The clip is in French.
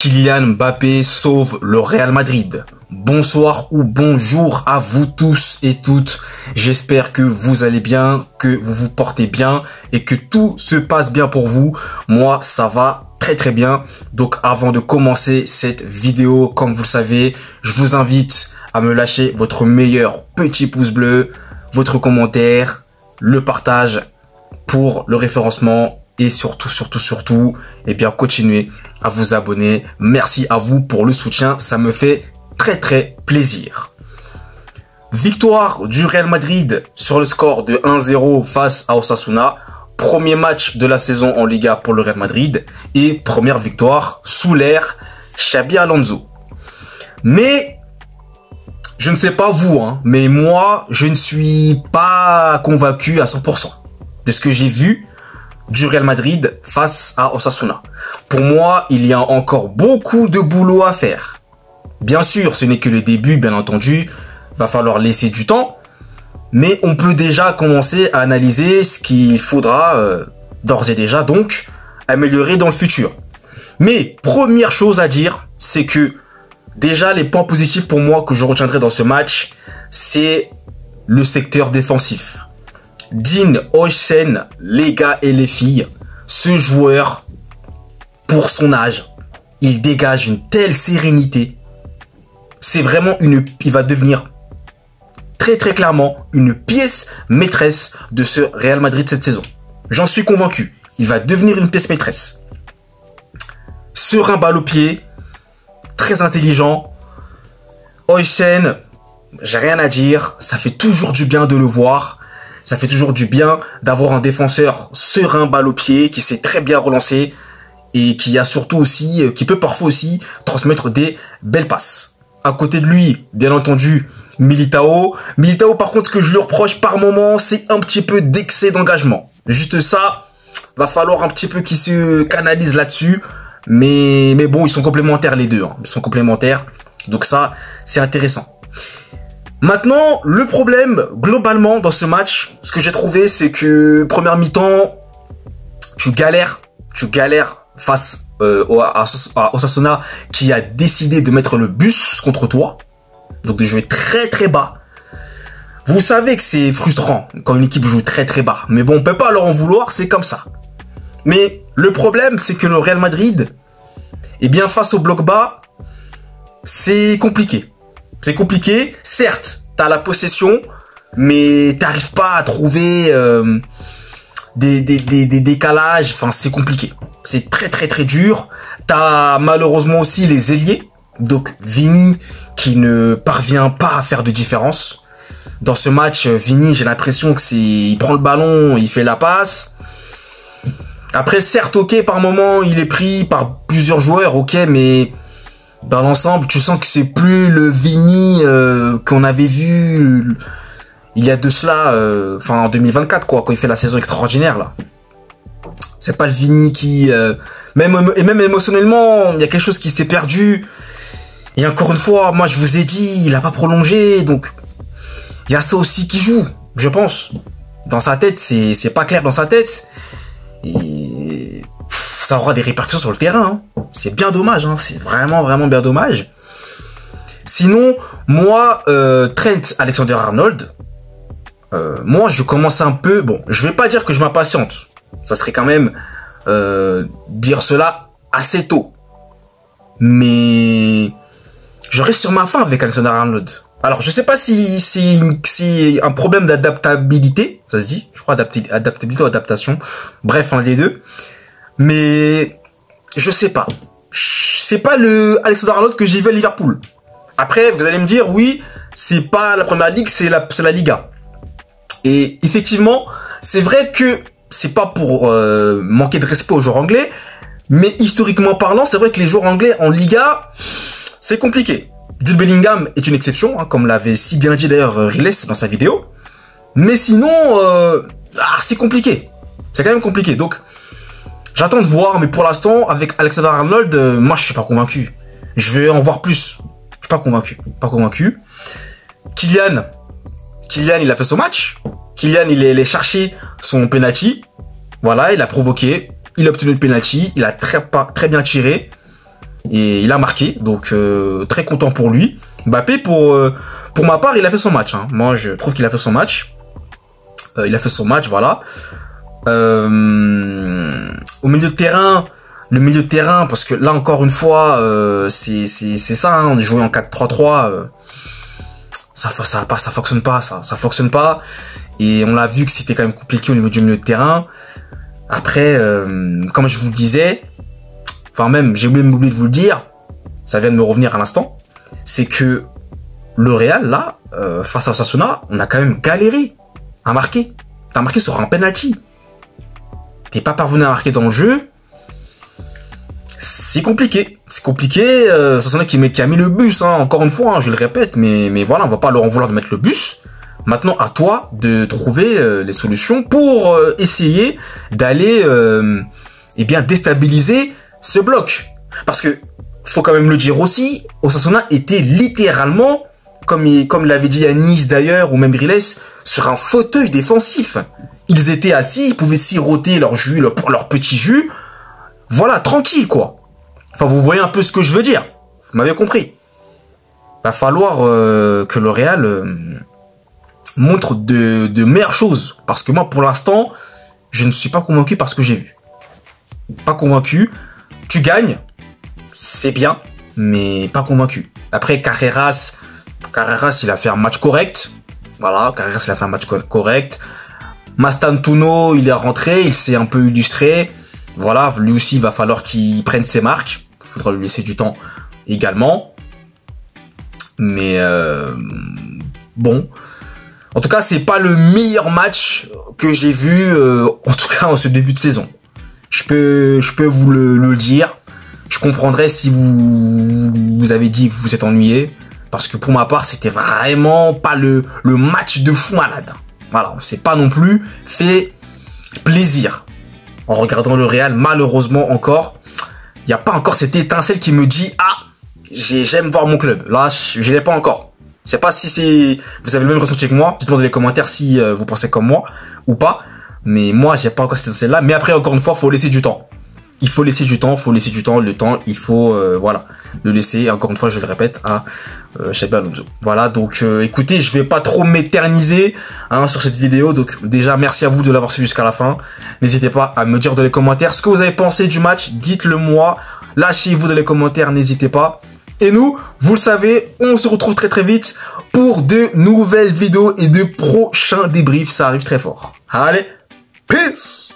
Kylian Mbappé sauve le Real Madrid. Bonsoir ou bonjour à vous tous et toutes. J'espère que vous allez bien, que vous vous portez bien et que tout se passe bien pour vous. Moi, ça va très bien. Donc avant de commencer cette vidéo, comme vous le savez, je vous invite à me lâcher votre meilleur petit pouce bleu, votre commentaire, le partage pour le référencement et surtout, et bien continuez à vous abonner. Merci à vous pour le soutien, ça me fait très plaisir. Victoire du Real Madrid sur le score de 1-0 face à Osasuna. Premier match de la saison en Liga pour le Real Madrid et première victoire sous l'ère Xabi Alonso. Mais je ne sais pas vous, mais moi, je ne suis pas convaincu à 100% de ce que j'ai vu du Real Madrid face à Osasuna. Pour moi, il y a encore beaucoup de boulot à faire. Bien sûr, ce n'est que le début, bien entendu. Va falloir laisser du temps. Mais on peut déjà commencer à analyser ce qu'il faudra d'ores et déjà donc améliorer dans le futur. Mais première chose à dire, c'est que déjà les points positifs pour moi que je retiendrai dans ce match, c'est le secteur défensif. Dean Huijsen, les gars et les filles, ce joueur, pour son âge, il dégage une telle sérénité. C'est vraiment il va devenir très clairement une pièce maîtresse de ce Real Madrid cette saison. J'en suis convaincu. Il va devenir une pièce maîtresse. Serein balle au pied, très intelligent. Huijsen, j'ai rien à dire. Ça fait toujours du bien de le voir. Ça fait toujours du bien d'avoir un défenseur serein balle au pied qui sait très bien relancer et qui a surtout aussi, qui peut parfois aussi transmettre des belles passes. À côté de lui, bien entendu, Militao. Militao, par contre, que je lui reproche par moment, c'est un petit peu d'excès d'engagement. Juste ça, va falloir un petit peu qu'il se canalise là-dessus. Mais bon, ils sont complémentaires les deux. Ils sont complémentaires. Donc ça, c'est intéressant. Maintenant, le problème, globalement, dans ce match, ce que j'ai trouvé, c'est que, première mi-temps, tu galères face à Osasuna qui a décidé de mettre le bus contre toi. Donc de jouer très bas. Vous savez que c'est frustrant quand une équipe joue très bas. Mais bon, on peut pas leur en vouloir, c'est comme ça. Mais le problème, c'est que le Real Madrid, eh bien, face au bloc bas, c'est compliqué. C'est compliqué. Certes, t'as la possession, mais t'arrives pas à trouver des décalages. Enfin, c'est compliqué. C'est très dur. T'as malheureusement aussi les ailiers. Donc, Vini qui ne parvient pas à faire de différence. Dans ce match, Vini, j'ai l'impression que il prend le ballon, il fait la passe. Après, certes, ok, par moment, il est pris par plusieurs joueurs, ok, mais dans l'ensemble, tu sens que c'est plus le Vini qu'on avait vu il y a de cela, en 2024, quoi, quand il fait la saison extraordinaire, là. C'est pas le Vini qui... même émotionnellement, il y a quelque chose qui s'est perdu. Et encore une fois, moi, je vous ai dit, il a pas prolongé, donc... Il y a ça aussi qui joue, je pense. Dans sa tête, c'est pas clair dans sa tête. Et ça aura des répercussions sur le terrain. C'est bien dommage, c'est vraiment bien dommage. Sinon, moi, Trent Alexander-Arnold, moi, je commence un peu... Bon, je vais pas dire que je m'impatiente. Ça serait quand même dire cela assez tôt. Mais je reste sur ma faim avec Alexander-Arnold. Alors, je sais pas si c'est un problème d'adaptabilité, ça se dit, je crois adaptabilité ou adaptation, bref, un des deux. Mais je sais pas. C'est pas le Alexander-Arnold que j'ai vu à Liverpool. Après, vous allez me dire, oui, c'est pas la première ligue, c'est la Liga. Et effectivement, c'est vrai que c'est pas pour manquer de respect aux joueurs anglais, mais historiquement parlant, c'est vrai que les joueurs anglais en Liga, c'est compliqué. Jude Bellingham est une exception, comme l'avait si bien dit d'ailleurs Riles dans sa vidéo. Mais sinon, c'est compliqué. C'est quand même compliqué. Donc, j'attends de voir, mais pour l'instant, avec Alexander-Arnold, moi, je suis pas convaincu. Je vais en voir plus. Je suis pas convaincu. Pas convaincu. Kylian, il a fait son match. Kylian, il est allé chercher son penalty. Voilà, il a provoqué. Il a obtenu le penalty. Il a très bien tiré. et il a marqué, donc très content pour lui. Mbappé, pour ma part, il a fait son match. Hein. Moi, je trouve qu'il a fait son match. Il a fait son match, voilà. Au milieu de terrain, le milieu de terrain, parce que là encore une fois, c'est ça. Hein, on est joué en 4-3-3. Ça fonctionne pas, ça fonctionne pas. Et on l'a vu que c'était quand même compliqué au niveau du milieu de terrain. Après, comme je vous le disais, enfin même, j'ai même oublié de vous le dire, ça vient de me revenir à l'instant, c'est que le Real, là, face à Osasuna, on a quand même galéré à marquer. T'as marqué sur un penalty. T'es pas parvenu à marquer dans le jeu. C'est compliqué. C'est compliqué. Osasuna qui a mis le bus, hein, encore une fois, hein, je le répète, mais voilà, on va pas leur en vouloir de mettre le bus. Maintenant, à toi de trouver les solutions pour essayer d'aller eh bien déstabiliser ce bloc. Parce que faut quand même le dire aussi, Osasuna était littéralement, comme l'avait dit à Nice d'ailleurs, ou même Riles, sur un fauteuil défensif. Ils étaient assis, ils pouvaient siroter leur jus, leur petit jus. Voilà, tranquille quoi. Enfin, vous voyez un peu ce que je veux dire. Vous m'avez compris. Va falloir que le Real montre de meilleures choses. Parce que moi, pour l'instant, je ne suis pas convaincu par ce que j'ai vu. Pas convaincu. Tu gagnes, c'est bien, mais pas convaincu. Après, Carreras, il a fait un match correct. Voilà, Carreras, il a fait un match correct. Mastantuono, il est rentré, il s'est un peu illustré. Voilà, lui aussi, il va falloir qu'il prenne ses marques. Il faudra lui laisser du temps également. Mais bon... En tout cas, c'est pas le meilleur match que j'ai vu, en tout cas en ce début de saison. Je peux vous le dire. Je comprendrais si vous avez dit que vous vous êtes ennuyé. Parce que pour ma part, c'était vraiment pas le match de fou malade. Voilà, on s'est pas non plus fait plaisir. En regardant le Real, malheureusement encore, il n'y a pas encore cette étincelle qui me dit « Ah, j'aime voir mon club ». Là, je l'ai pas encore. Je sais pas si vous avez le même ressenti que moi. Dites-moi dans les commentaires si vous pensez comme moi ou pas. Mais moi, j'ai pas encore cette celle-là. Mais après, encore une fois, faut laisser du temps. Il faut laisser du temps, Le temps, il faut, voilà, le laisser. Et encore une fois, je le répète, à Xabi Alonso. Voilà, donc écoutez, je vais pas trop m'éterniser sur cette vidéo. Donc déjà, merci à vous de l'avoir suivi jusqu'à la fin. N'hésitez pas à me dire dans les commentaires ce que vous avez pensé du match. Dites-le moi. Lâchez-vous dans les commentaires, n'hésitez pas. Et nous, vous le savez, on se retrouve très très vite pour de nouvelles vidéos et de prochains débriefs. Ça arrive très fort. Allez, peace!